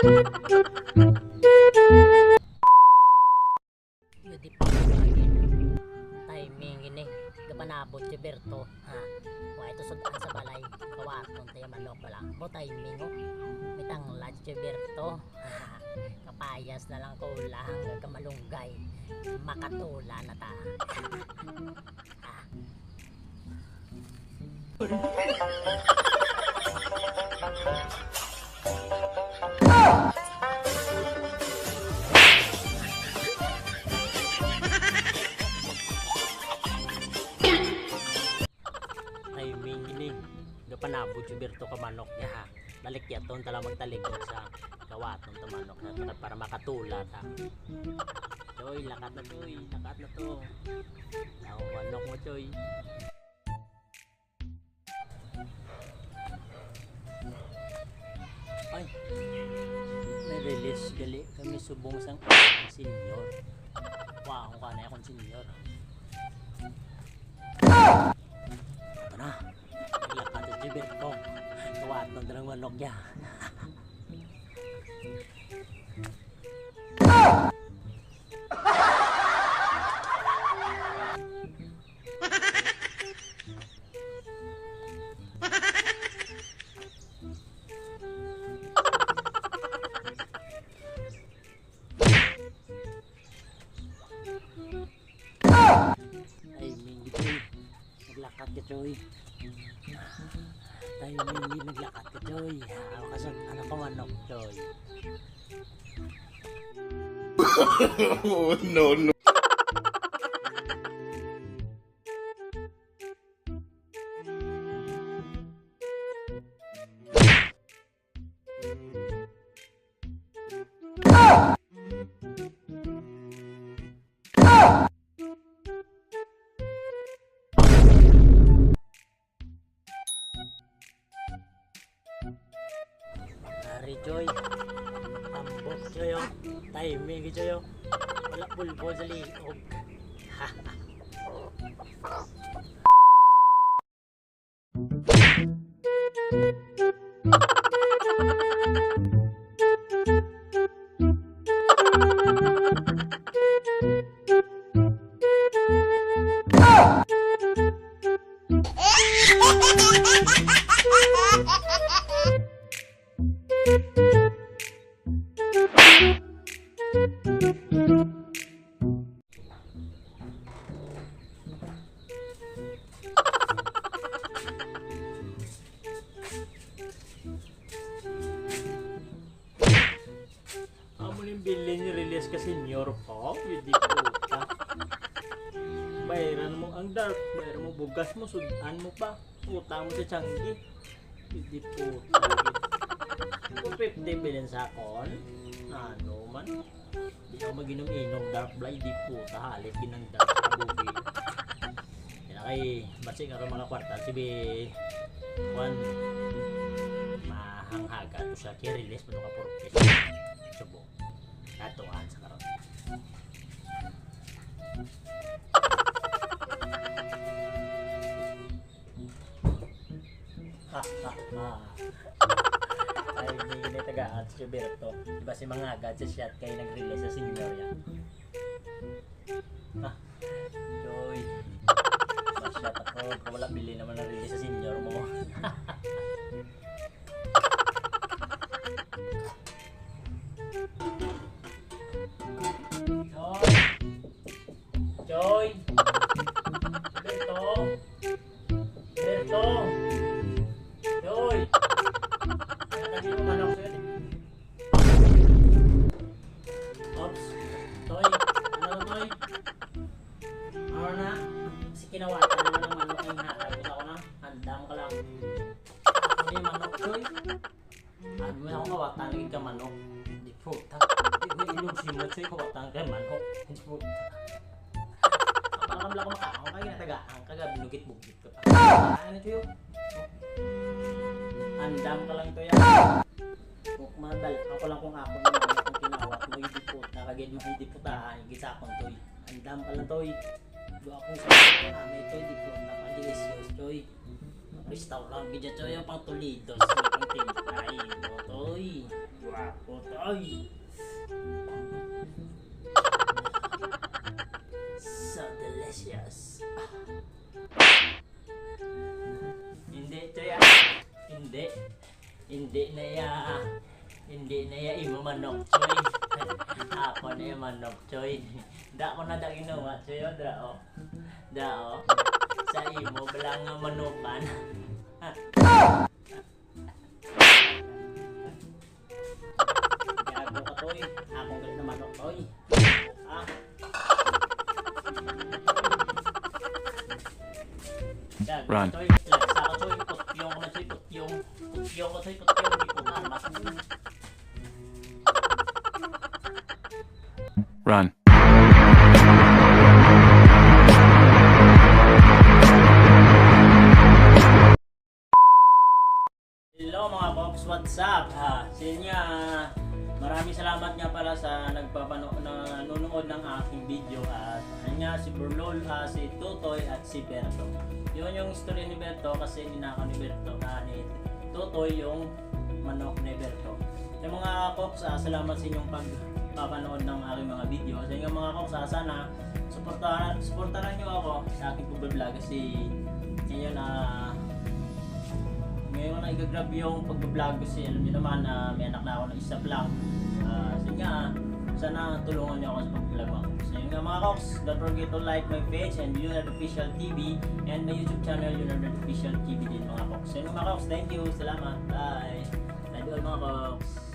Yudi pa lagi timing ini gapanabot si Berto ha wa ito sudan sa balay kawaton tayo manok wala mo timing oh mitang lad si Berto kapayas na lang ko ulang gamalunggay makatula na ta timing ini gapanabot si Berto ka manok niya ha balik yaton tala magtalikod sa kawaton ta manok na para makatula ta Choy lakat na to ako manok mo Choy ay may release gali kami subong sang senior wow ka na akong senior ito na naglakad sa jibir ko kawat ng dalang manok niya naglakad ka Choy tayo hindi naglakad ka Choy kasag ano ka manok Choy Oh, no, no. Ari Choy tambok Choy oh timing Choy oh wala pulbo sa liog amo yung bilhin ni release ka senior po hindi puta bayaran mo ang dark bayaran mo bugas mo sudan mo pa utang mo sa tiyanggi hindi puta kung 50 bilhin sa akon ano man di ako maginom-inom dark blind di puta halit ginang dark kabubi yan kay basi nga mga kwarta si B Juan mahanghaga to siya kaya release mo ka purpose subo katuan sa karon ay hindi na tagaan si Berto diba si mga agad sa shot kayo nag-release sa senior yan Joy shot ako kung wala bili naman na release sa senior mo Joy Berto Joy nagkagi mo manok sa'yo Ops Toy ano Toy ano na si kinawatan naman ng manok yung hatagos ako na handang ka lang ako yung manok Toy ano mo akong kawatan lagi ka manok hindi puta hindi ilog simot sa'yo kawatan ka manok hindi puta Alam lang ko makakaw kaya natagaan kaga binugit-bugit ka pa. Ano ito yun? Andam ka lang ito yan. Kung madal, ako lang kung ako naman kung kinawat mo hindi po nakagid mo hindi po tahan gisakon toy. Andam ka lang toy. Do ako sa kami ito hindi po nakadilis toy. Restaurant gidya toy yung pang tulidos pang tinay mo toy. Guwapo to. Ay! So delicious. Hindi, Choy. Hindi. Hindi na ya. Hindi na ya imo manok, Choy. Ako na yung manok, Choy. Da ko na da ginawa, Choy. O, dra, o. Da, o. Sa imo, balang nga manukan. Gago ka, Toy. Ako galit na manok, Toy. Ah. Gago ka, Run. Toy. Laksa ka, Toy. Putyong ko na, Toy. Putyong. Putyong ko, Toy. Putyong. Hindi ko mamas. Run. Hello mga Pops, what's up? Maraming salamat nga pala sa nanonood ng aking video at si Burlol, si Tutoy at si Berto. Yun yung story ni Berto kasi ninakaw ni Berto ni Tutoy yung manok ni Berto. Yung mga Pops, salamat sa inyong pagpapanood ng aking mga video. Sa inyong mga Pops, sana supportaran nyo ako sa aking pag-vlog kasi ngayon na i-grab yung pag-vlog kasi alam niyo naman na may anak na ako na isa lang. Sana tulungan niyo ako sa pag-vlog mga Koks. So yun nga mga Koks, don't forget to like my page and Unad Official TV and my YouTube channel Unad Official TV din mga Koks. So yun mga Koks, thank you, salamat, bye. Thank you all mga Koks.